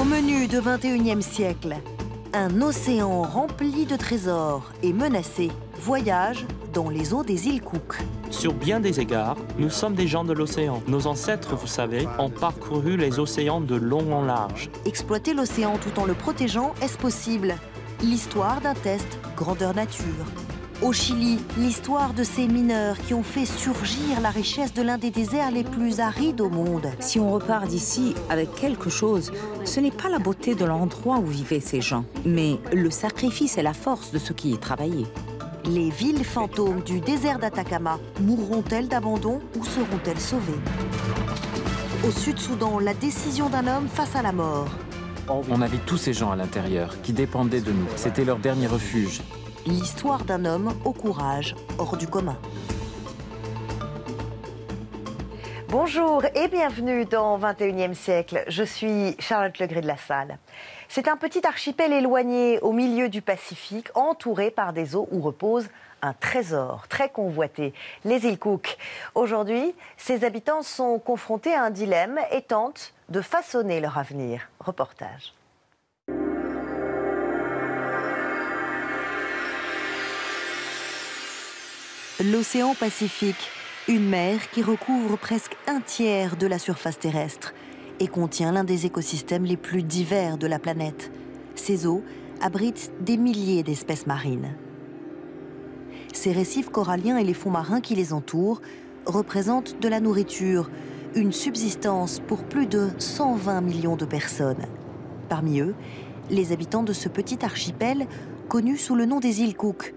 Au menu de 21e siècle, un océan rempli de trésors et menacé voyage dans les eaux des îles Cook. Sur bien des égards, nous sommes des gens de l'océan. Nos ancêtres, vous savez, ont parcouru les océans de long en large. Exploiter l'océan tout en le protégeant, est-ce possible? L'histoire d'un test grandeur nature. Au Chili, l'histoire de ces mineurs qui ont fait surgir la richesse de l'un des déserts les plus arides au monde. Si on repart d'ici avec quelque chose, ce n'est pas la beauté de l'endroit où vivaient ces gens, mais le sacrifice et la force de ceux qui y travaillaient. Les villes fantômes du désert d'Atacama mourront-elles d'abandon ou seront-elles sauvées? Au Sud-Soudan, la décision d'un homme face à la mort. On avait tous ces gens à l'intérieur qui dépendaient de nous. C'était leur dernier refuge. L'histoire d'un homme au courage hors du commun. Bonjour et bienvenue dans 21e siècle. Je suis Charlotte Legris de la Salle. C'est un petit archipel éloigné au milieu du Pacifique, entouré par des eaux où repose un trésor très convoité, les îles Cook. Aujourd'hui, ses habitants sont confrontés à un dilemme et tentent de façonner leur avenir. Reportage. L'océan Pacifique, une mer qui recouvre presque un tiers de la surface terrestre et contient l'un des écosystèmes les plus divers de la planète. Ces eaux abritent des milliers d'espèces marines. Ces récifs coralliens et les fonds marins qui les entourent représentent de la nourriture, une subsistance pour plus de 120 millions de personnes. Parmi eux, les habitants de ce petit archipel connu sous le nom des îles Cook.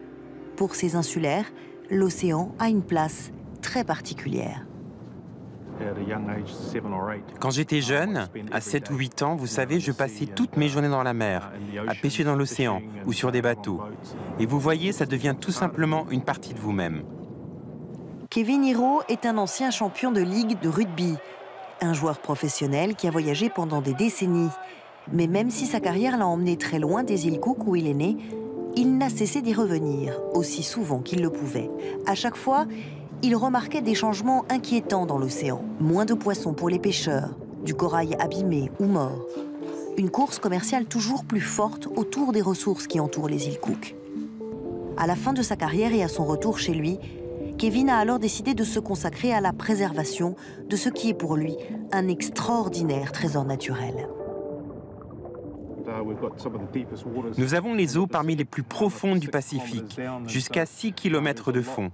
Pour ces insulaires, l'océan a une place très particulière. Quand j'étais jeune, à 7 ou 8 ans, vous savez, je passais toutes mes journées dans la mer, à pêcher dans l'océan ou sur des bateaux. Et vous voyez, ça devient tout simplement une partie de vous-même. Kevin Hiro est un ancien champion de ligue de rugby, un joueur professionnel qui a voyagé pendant des décennies. Mais même si sa carrière l'a emmené très loin des îles Cook où il est né, il n'a cessé d'y revenir, aussi souvent qu'il le pouvait. À chaque fois, il remarquait des changements inquiétants dans l'océan. Moins de poissons pour les pêcheurs, du corail abîmé ou mort. Une course commerciale toujours plus forte autour des ressources qui entourent les îles Cook. À la fin de sa carrière et à son retour chez lui, Kevin a alors décidé de se consacrer à la préservation de ce qui est pour lui un extraordinaire trésor naturel. Nous avons les eaux parmi les plus profondes du Pacifique, jusqu'à 6 km de fond.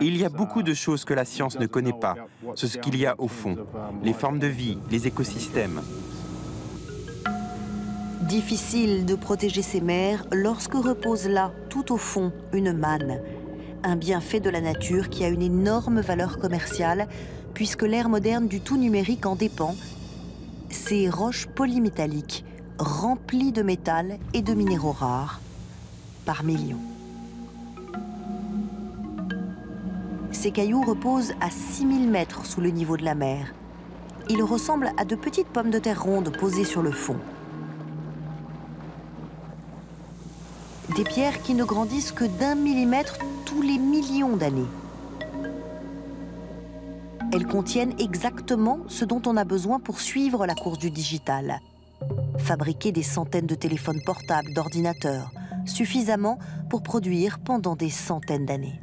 Et il y a beaucoup de choses que la science ne connaît pas, sur ce qu'il y a au fond, les formes de vie, les écosystèmes. Difficile de protéger ces mers lorsque repose là, tout au fond, une manne. Un bienfait de la nature qui a une énorme valeur commerciale, puisque l'ère moderne du tout numérique en dépend. Ces roches polymétalliques, remplis de métal et de minéraux rares, par millions. Ces cailloux reposent à 6000 mètres sous le niveau de la mer. Ils ressemblent à de petites pommes de terre rondes posées sur le fond. Des pierres qui ne grandissent que d'1 millimètre tous les millions d'années. Elles contiennent exactement ce dont on a besoin pour suivre la course du digital. Fabriquer des centaines de téléphones portables, d'ordinateurs, suffisamment pour produire pendant des centaines d'années.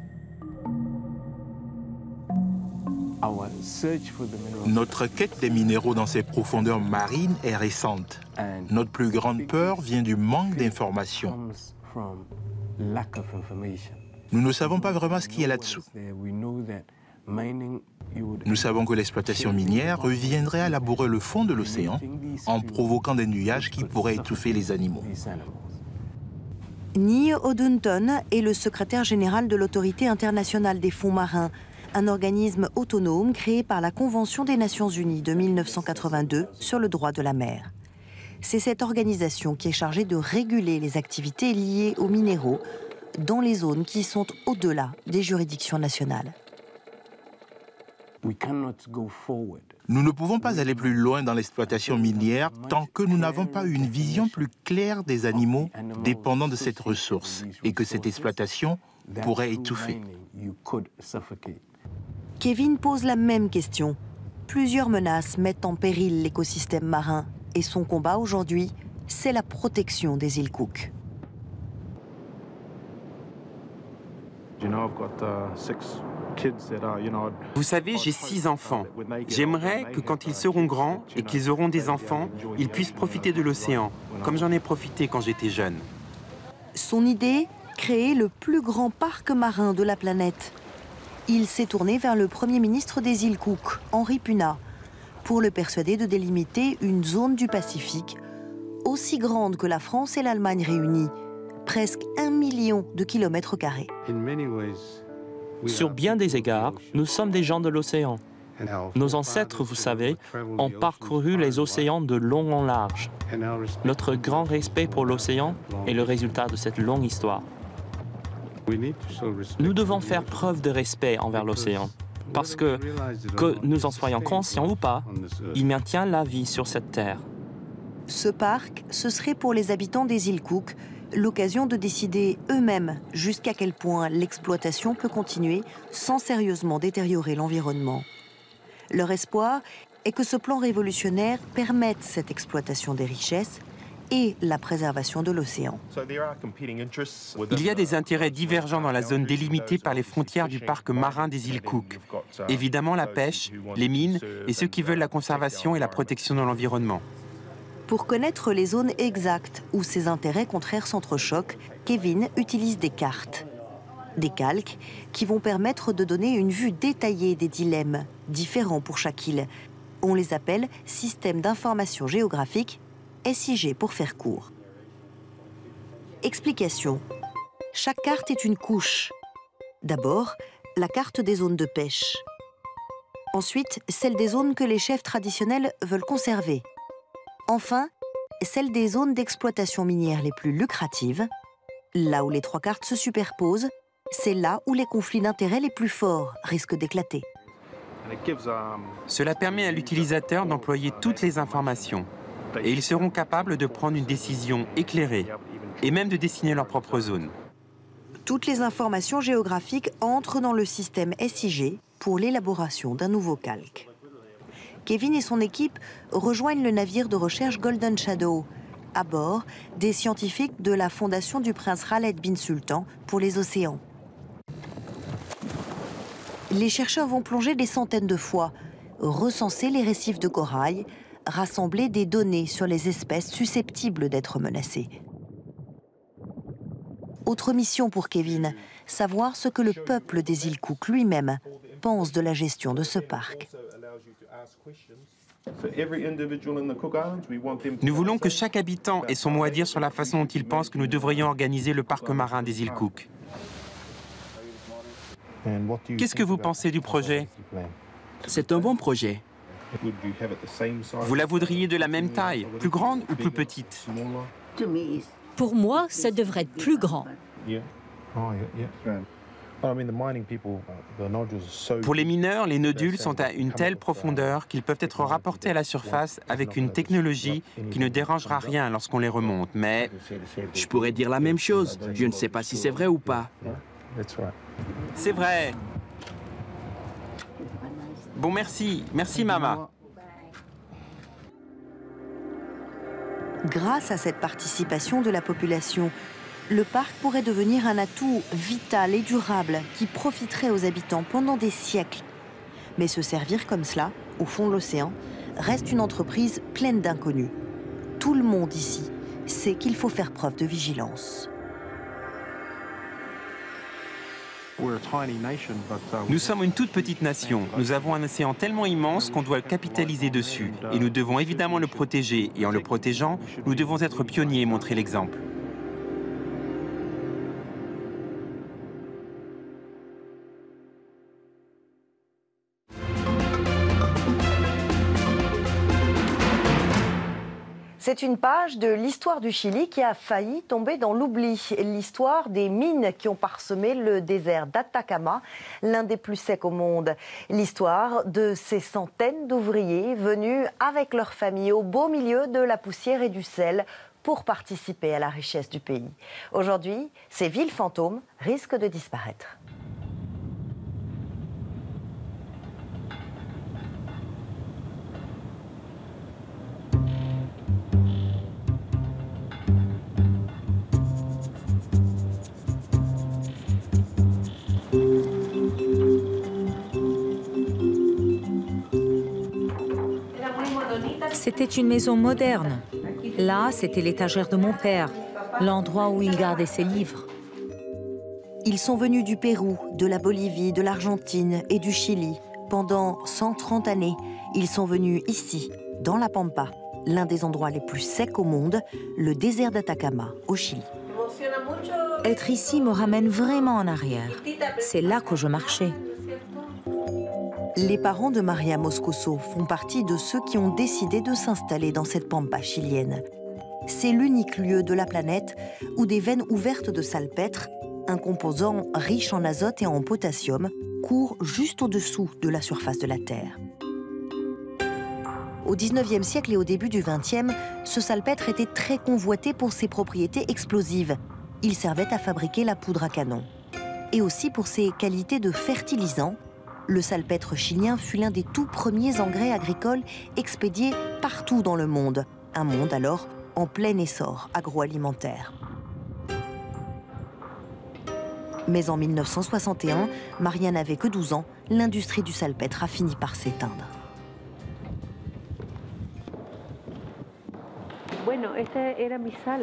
Notre quête des minéraux dans ces profondeurs marines est récente. Notre plus grande peur vient du manque d'informations. Nous ne savons pas vraiment ce qu'il y a là-dessous. Nous savons que l'exploitation minière reviendrait à labourer le fond de l'océan en provoquant des nuages qui pourraient étouffer les animaux. Neil O'Dunton est le secrétaire général de l'Autorité internationale des fonds marins, un organisme autonome créé par la Convention des Nations Unies de 1982 sur le droit de la mer. C'est cette organisation qui est chargée de réguler les activités liées aux minéraux dans les zones qui sont au-delà des juridictions nationales. Nous ne pouvons pas aller plus loin dans l'exploitation minière tant que nous n'avons pas une vision plus claire des animaux dépendant de cette ressource et que cette exploitation pourrait étouffer. Kevin pose la même question. Plusieurs menaces mettent en péril l'écosystème marin. Et son combat aujourd'hui, c'est la protection des îles Cook. Vous savez, j'ai 6 enfants. J'aimerais que quand ils seront grands et qu'ils auront des enfants, ils puissent profiter de l'océan, comme j'en ai profité quand j'étais jeune. Son idée, créer le plus grand parc marin de la planète. Il s'est tourné vers le Premier ministre des îles Cook, Henri Punat, pour le persuader de délimiter une zone du Pacifique aussi grande que la France et l'Allemagne réunies, presque 1 million de kilomètres carrés. Sur bien des égards, nous sommes des gens de l'océan. Nos ancêtres, vous savez, ont parcouru les océans de long en large. Notre grand respect pour l'océan est le résultat de cette longue histoire. Nous devons faire preuve de respect envers l'océan, parce que nous en soyons conscients ou pas, il maintient la vie sur cette terre. Ce parc, ce serait pour les habitants des îles Cook l'occasion de décider eux-mêmes jusqu'à quel point l'exploitation peut continuer sans sérieusement détériorer l'environnement. Leur espoir est que ce plan révolutionnaire permette cette exploitation des richesses et la préservation de l'océan. Il y a des intérêts divergents dans la zone délimitée par les frontières du parc marin des îles Cook. Évidemment la pêche, les mines et ceux qui veulent la conservation et la protection de l'environnement. Pour connaître les zones exactes où ces intérêts contraires s'entrechoquent, Kevin utilise des cartes. Des calques qui vont permettre de donner une vue détaillée des dilemmes, différents pour chaque île. On les appelle systèmes d'information géographique, SIG pour faire court. Explication. Chaque carte est une couche. D'abord, la carte des zones de pêche. Ensuite, celle des zones que les chefs traditionnels veulent conserver. Enfin, celle des zones d'exploitation minière les plus lucratives. Là où les 3 cartes se superposent, c'est là où les conflits d'intérêts les plus forts risquent d'éclater. Cela permet à l'utilisateur d'employer toutes les informations. Et ils seront capables de prendre une décision éclairée et même de dessiner leur propre zone. Toutes les informations géographiques entrent dans le système SIG pour l'élaboration d'un nouveau calque. Kevin et son équipe rejoignent le navire de recherche Golden Shadow. À bord, des scientifiques de la Fondation du prince Khaled bin Sultan pour les océans. Les chercheurs vont plonger des centaines de fois, recenser les récifs de corail, rassembler des données sur les espèces susceptibles d'être menacées. Autre mission pour Kevin, savoir ce que le peuple des îles Cook lui-même pense de la gestion de ce parc. Nous voulons que chaque habitant ait son mot à dire sur la façon dont il pense que nous devrions organiser le parc marin des îles Cook. Qu'est-ce que vous pensez du projet? C'est un bon projet. Vous la voudriez de la même taille, plus grande ou plus petite? Pour moi, ça devrait être plus grand. Pour les mineurs, les nodules sont à une telle profondeur qu'ils peuvent être rapportés à la surface avec une technologie qui ne dérangera rien lorsqu'on les remonte, mais... Je pourrais dire la même chose. Je ne sais pas si c'est vrai ou pas. C'est vrai. Bon, merci. Merci, Mama. Grâce à cette participation de la population, le parc pourrait devenir un atout vital et durable qui profiterait aux habitants pendant des siècles. Mais se servir comme cela, au fond de l'océan, reste une entreprise pleine d'inconnus. Tout le monde ici sait qu'il faut faire preuve de vigilance. Nous sommes une toute petite nation. Nous avons un océan tellement immense qu'on doit capitaliser dessus. Et nous devons évidemment le protéger. Et en le protégeant, nous devons être pionniers et montrer l'exemple. C'est une page de l'histoire du Chili qui a failli tomber dans l'oubli. L'histoire des mines qui ont parsemé le désert d'Atacama, l'un des plus secs au monde. L'histoire de ces centaines d'ouvriers venus avec leurs familles au beau milieu de la poussière et du sel pour participer à la richesse du pays. Aujourd'hui, ces villes fantômes risquent de disparaître. C'était une maison moderne. Là, c'était l'étagère de mon père, l'endroit où il gardait ses livres. Ils sont venus du Pérou, de la Bolivie, de l'Argentine et du Chili. Pendant 130 années, ils sont venus ici, dans la Pampa, l'un des endroits les plus secs au monde, le désert d'Atacama, au Chili. Être ici me ramène vraiment en arrière. C'est là que je marchais. Les parents de Maria Moscoso font partie de ceux qui ont décidé de s'installer dans cette pampa chilienne. C'est l'unique lieu de la planète où des veines ouvertes de salpêtre, un composant riche en azote et en potassium, courent juste au-dessous de la surface de la Terre. Au XIXe siècle et au début du XXe, ce salpêtre était très convoité pour ses propriétés explosives. Il servait à fabriquer la poudre à canon. Et aussi pour ses qualités de fertilisant. Le salpêtre chilien fut l'un des tout premiers engrais agricoles expédiés partout dans le monde. Un monde alors en plein essor agroalimentaire. Mais en 1961, Maria n'avait que 12 ans, l'industrie du salpêtre a fini par s'éteindre.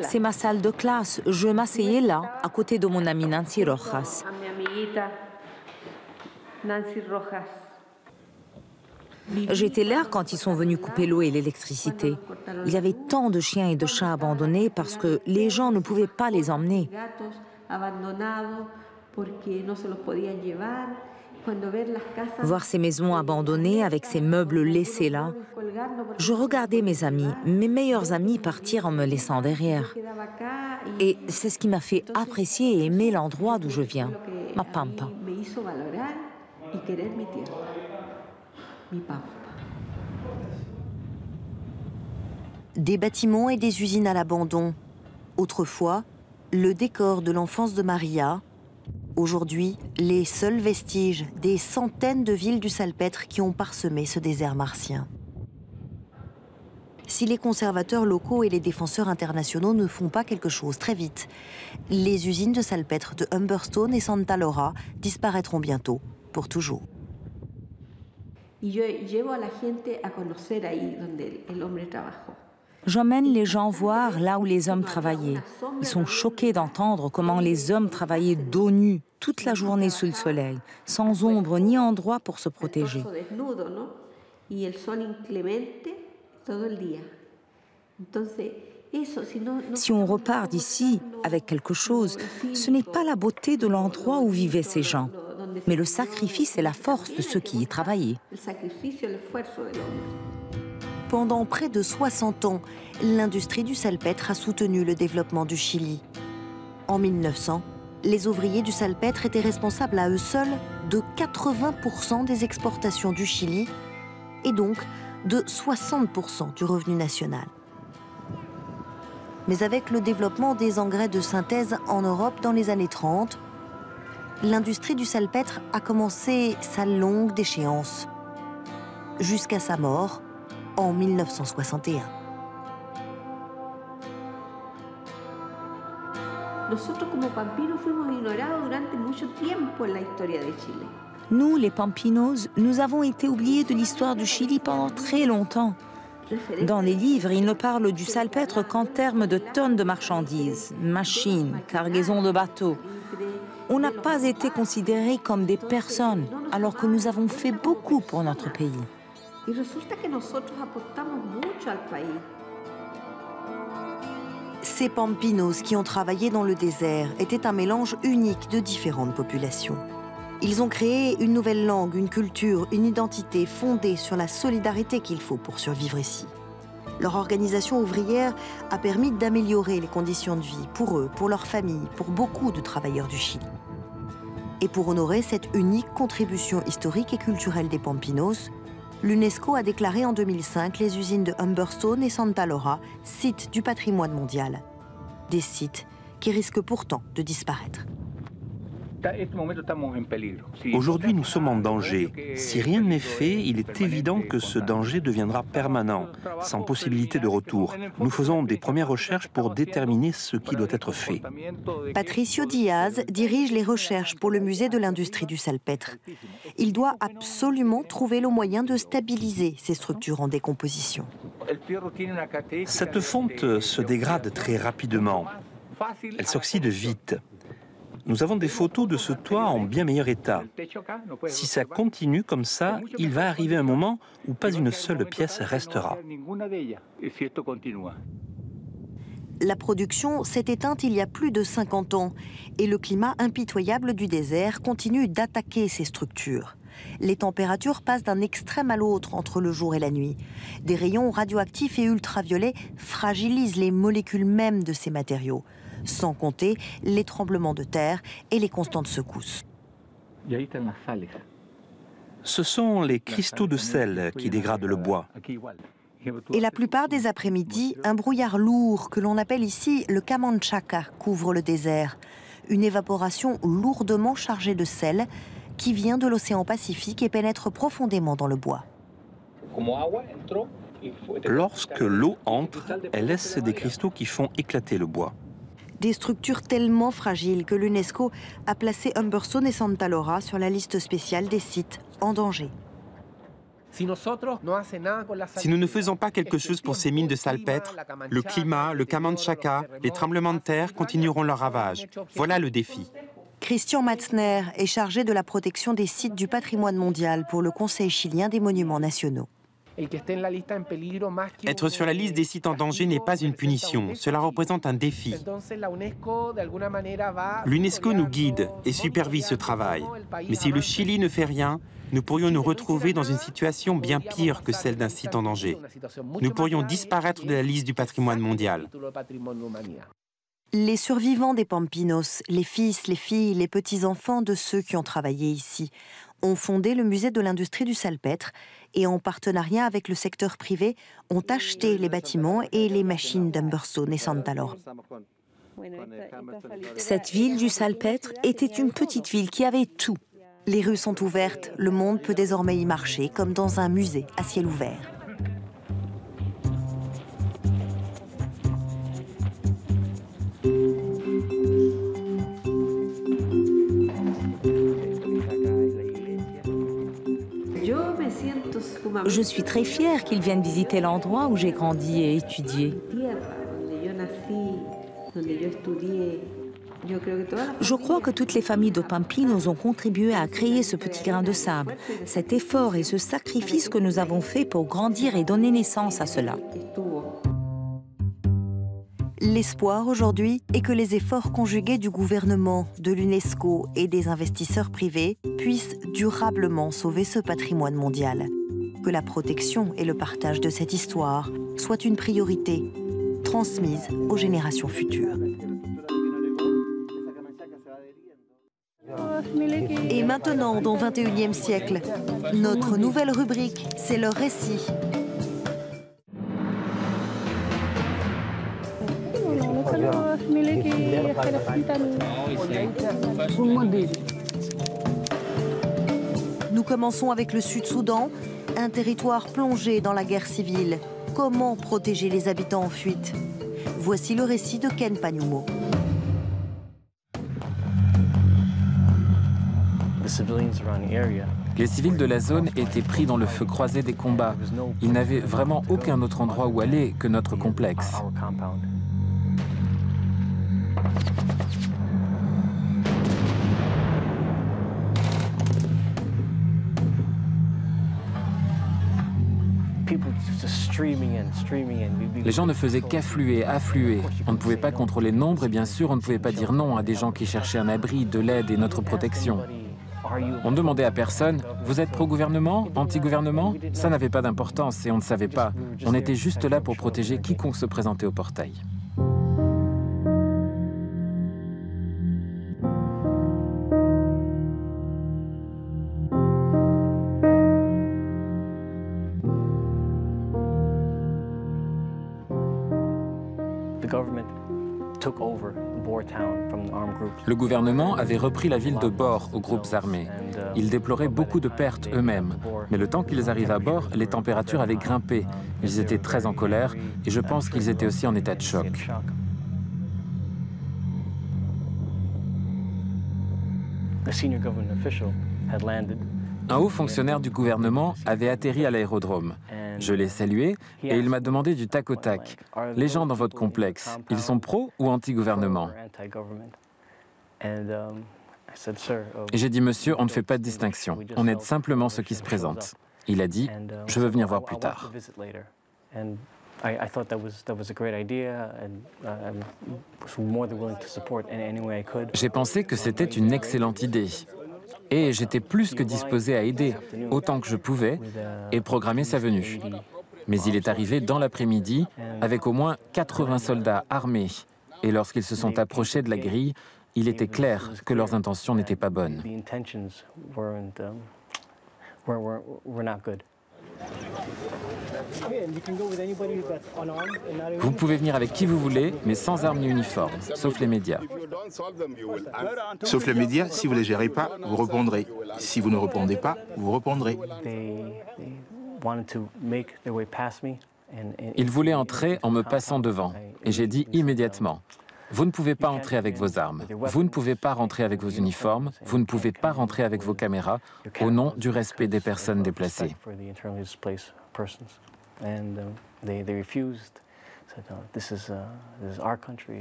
C'est ma salle de classe. Je m'asseyais là, à côté de mon amie Nancy Rojas. J'étais là quand ils sont venus couper l'eau et l'électricité. Il y avait tant de chiens et de chats abandonnés parce que les gens ne pouvaient pas les emmener. Voir ces maisons abandonnées avec ces meubles laissés là, je regardais mes amis, mes meilleurs amis partir en me laissant derrière. Et c'est ce qui m'a fait apprécier et aimer l'endroit d'où je viens, ma pampa. Des bâtiments et des usines à l'abandon. Autrefois, le décor de l'enfance de Maria. Aujourd'hui, les seuls vestiges des centaines de villes du salpêtre qui ont parsemé ce désert martien. Si les conservateurs locaux et les défenseurs internationaux ne font pas quelque chose très vite, les usines de salpêtre de Humberstone et Santa Laura disparaîtront bientôt, pour toujours. J'emmène les gens voir là où les hommes travaillaient. Ils sont choqués d'entendre comment les hommes travaillaient dos nu toute la journée sous le soleil, sans ombre ni endroit pour se protéger. Si on repart d'ici avec quelque chose, ce n'est pas la beauté de l'endroit où vivaient ces gens, mais le sacrifice et la force de ceux qui y travaillaient. Pendant près de 60 ans, l'industrie du salpêtre a soutenu le développement du Chili. En 1900, les ouvriers du salpêtre étaient responsables à eux seuls de 80% des exportations du Chili et donc de 60% du revenu national. Mais avec le développement des engrais de synthèse en Europe dans les années 30, l'industrie du salpêtre a commencé sa longue déchéance, jusqu'à sa mort en 1961. Nous, les Pampinos, nous avons été oubliés de l'histoire du Chili pendant très longtemps. Dans les livres, ils ne parlent du salpêtre qu'en termes de tonnes de marchandises, machines, cargaisons de bateaux. On n'a pas été considérés comme des personnes, alors que nous avons fait beaucoup pour notre pays. Ces Pampinos qui ont travaillé dans le désert étaient un mélange unique de différentes populations. Ils ont créé une nouvelle langue, une culture, une identité fondée sur la solidarité qu'il faut pour survivre ici. Leur organisation ouvrière a permis d'améliorer les conditions de vie pour eux, pour leurs familles, pour beaucoup de travailleurs du Chili. Et pour honorer cette unique contribution historique et culturelle des Pampinos, l'UNESCO a déclaré en 2005 les usines de Humberstone et Santa Laura sites du patrimoine mondial. Des sites qui risquent pourtant de disparaître. Aujourd'hui, nous sommes en danger. Si rien n'est fait, il est évident que ce danger deviendra permanent, sans possibilité de retour. Nous faisons des premières recherches pour déterminer ce qui doit être fait. Patricio Diaz dirige les recherches pour le musée de l'industrie du salpêtre. Il doit absolument trouver le moyen de stabiliser ces structures en décomposition. Cette fonte se dégrade très rapidement. Elle s'oxyde vite. Nous avons des photos de ce toit en bien meilleur état. Si ça continue comme ça, il va arriver un moment où pas une seule pièce restera. La production s'est éteinte il y a plus de 50 ans et le climat impitoyable du désert continue d'attaquer ces structures. Les températures passent d'un extrême à l'autre entre le jour et la nuit. Des rayons radioactifs et ultraviolets fragilisent les molécules mêmes de ces matériaux, sans compter les tremblements de terre et les constantes secousses. Ce sont les cristaux de sel qui dégradent le bois. Et la plupart des après-midi, un brouillard lourd que l'on appelle ici le Camanchaca couvre le désert. Une évaporation lourdement chargée de sel qui vient de l'océan Pacifique et pénètre profondément dans le bois. Lorsque l'eau entre, elle laisse des cristaux qui font éclater le bois. Des structures tellement fragiles que l'UNESCO a placé Humberstone et Santa Laura sur la liste spéciale des sites en danger. Si nous ne faisons pas quelque chose pour ces mines de salpêtre, le climat, le Camanchaca, les tremblements de terre continueront leur ravage. Voilà le défi. Christian Matzner est chargé de la protection des sites du patrimoine mondial pour le Conseil chilien des monuments nationaux. Être sur la liste des sites en danger n'est pas une punition, cela représente un défi. L'UNESCO nous guide et supervise ce travail. Mais si le Chili ne fait rien, nous pourrions nous retrouver dans une situation bien pire que celle d'un site en danger. Nous pourrions disparaître de la liste du patrimoine mondial. Les survivants des Pampinos, les fils, les filles, les petits-enfants de ceux qui ont travaillé ici, ont fondé le musée de l'industrie du salpêtre et en partenariat avec le secteur privé, ont acheté les bâtiments et les machines d'Humberstone et Santa Laura. Cette ville du salpêtre était une petite ville qui avait tout. Les rues sont ouvertes, le monde peut désormais y marcher comme dans un musée à ciel ouvert. Je suis très fière qu'ils viennent visiter l'endroit où j'ai grandi et étudié. Je crois que toutes les familles de Pampinos ont contribué à créer ce petit grain de sable, cet effort et ce sacrifice que nous avons fait pour grandir et donner naissance à cela. L'espoir aujourd'hui est que les efforts conjugués du gouvernement, de l'UNESCO et des investisseurs privés puissent durablement sauver ce patrimoine mondial. Que la protection et le partage de cette histoire soient une priorité transmise aux générations futures. Et maintenant, dans 21e siècle, notre nouvelle rubrique, c'est leur récit. Nous commençons avec le Sud-Soudan, un territoire plongé dans la guerre civile. Comment protéger les habitants en fuite? Voici le récit de Ken Panyumo. Les civils de la zone étaient pris dans le feu croisé des combats. Ils n'avaient vraiment aucun autre endroit où aller que notre complexe. Les gens ne faisaient qu'affluer, affluer. On ne pouvait pas contrôler le nombre et bien sûr, on ne pouvait pas dire non à des gens qui cherchaient un abri, de l'aide et notre protection. On ne demandait à personne « Vous êtes pro-gouvernement, anti-gouvernement ?» Ça n'avait pas d'importance et on ne savait pas. On était juste là pour protéger quiconque se présentait au portail. Le gouvernement avait repris la ville de Bor aux groupes armés. Ils déploraient beaucoup de pertes eux-mêmes. Mais le temps qu'ils arrivent à Bor, les températures avaient grimpé. Ils étaient très en colère et je pense qu'ils étaient aussi en état de choc. Un haut fonctionnaire du gouvernement avait atterri à l'aérodrome. Je l'ai salué et il m'a demandé du tac au tac. Les gens dans votre complexe, ils sont pro ou anti-gouvernement? Et j'ai dit, monsieur, on ne fait pas de distinction. On aide simplement ceux qui se présentent. Il a dit, je veux venir voir plus tard. J'ai pensé que c'était une excellente idée. Et j'étais plus que disposé à aider, autant que je pouvais, et programmer sa venue. Mais il est arrivé dans l'après-midi avec au moins 80 soldats armés. Et lorsqu'ils se sont approchés de la grille, il était clair que leurs intentions n'étaient pas bonnes. Vous pouvez venir avec qui vous voulez, mais sans armes ni uniforme, sauf les médias. Sauf les médias, si vous ne les gérez pas, vous répondrez. Si vous ne répondez pas, vous répondrez. Ils voulaient entrer en me passant devant, et j'ai dit immédiatement, vous ne pouvez pas entrer avec vos armes, vous ne pouvez pas rentrer avec vos uniformes, vous ne pouvez pas rentrer avec vos caméras, au nom du respect des personnes déplacées.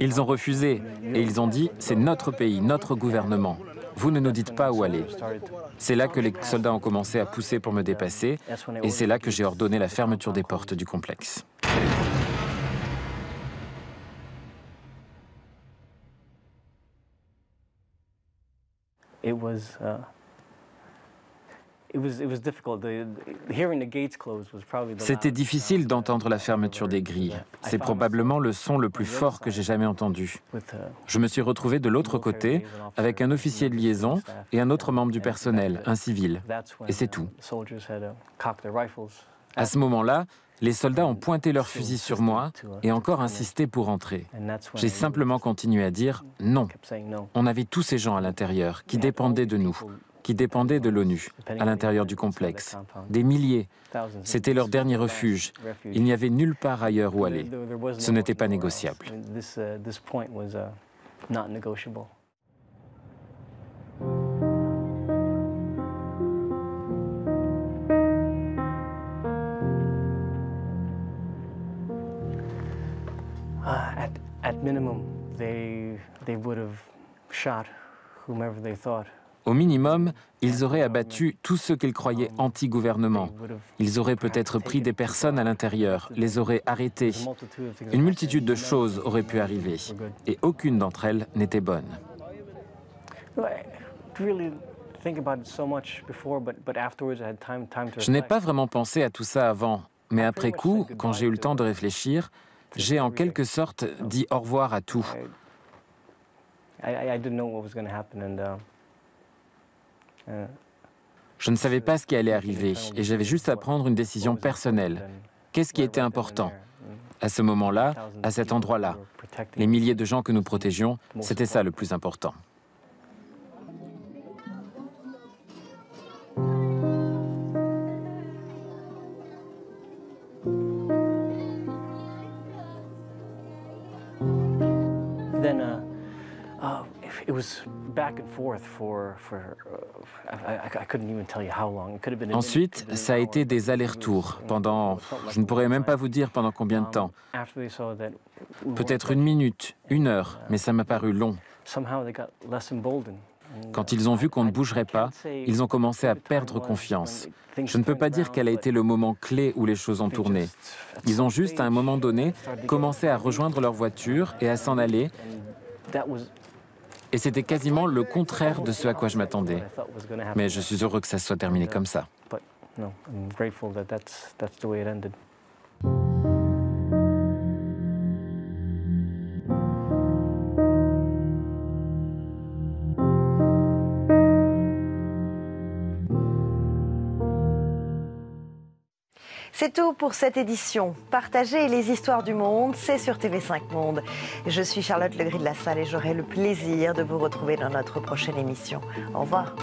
Ils ont refusé et ils ont dit, c'est notre pays, notre gouvernement. Vous ne nous dites pas où aller. C'est là que les soldats ont commencé à pousser pour me dépasser et c'est là que j'ai ordonné la fermeture des portes du complexe. C'était difficile d'entendre la fermeture des grilles. C'est probablement le son le plus fort que j'ai jamais entendu. Je me suis retrouvé de l'autre côté avec un officier de liaison et un autre membre du personnel, un civil. Et c'est tout. À ce moment-là, les soldats ont pointé leurs fusils sur moi et encore insisté pour entrer. J'ai simplement continué à dire non. On avait tous ces gens à l'intérieur qui dépendaient de nous, qui dépendaient de l'ONU, à l'intérieur du complexe. Des milliers. C'était leur dernier refuge. Il n'y avait nulle part ailleurs où aller. Ce n'était pas négociable. Au minimum, ils auraient abattu tous ceux qu'ils croyaient anti-gouvernement. Ils auraient peut-être pris des personnes à l'intérieur, les auraient arrêtées. Une multitude de choses auraient pu arriver, et aucune d'entre elles n'était bonne. Je n'ai pas vraiment pensé à tout ça avant, mais après coup, quand j'ai eu le temps de réfléchir, j'ai en quelque sorte dit au revoir à tout. Je ne savais pas ce qui allait arriver et j'avais juste à prendre une décision personnelle. Qu'est-ce qui était important? À ce moment-là, à cet endroit-là, les milliers de gens que nous protégions, c'était ça le plus important. Ensuite, ça a été des allers-retours pendant, je ne pourrais même pas vous dire pendant combien de temps. Peut-être une minute, une heure, mais ça m'a paru long. Quand ils ont vu qu'on ne bougerait pas, ils ont commencé à perdre confiance. Je ne peux pas dire quel a été le moment clé où les choses ont tourné. Ils ont juste, à un moment donné, commencé à rejoindre leur voiture et à s'en aller. Et c'était quasiment le contraire de ce à quoi je m'attendais. Mais je suis heureux que ça soit terminé comme ça. C'est tout pour cette édition. Partagez les histoires du monde, c'est sur TV5 Monde. Je suis Charlotte Legris de la Salle et j'aurai le plaisir de vous retrouver dans notre prochaine émission. Au revoir.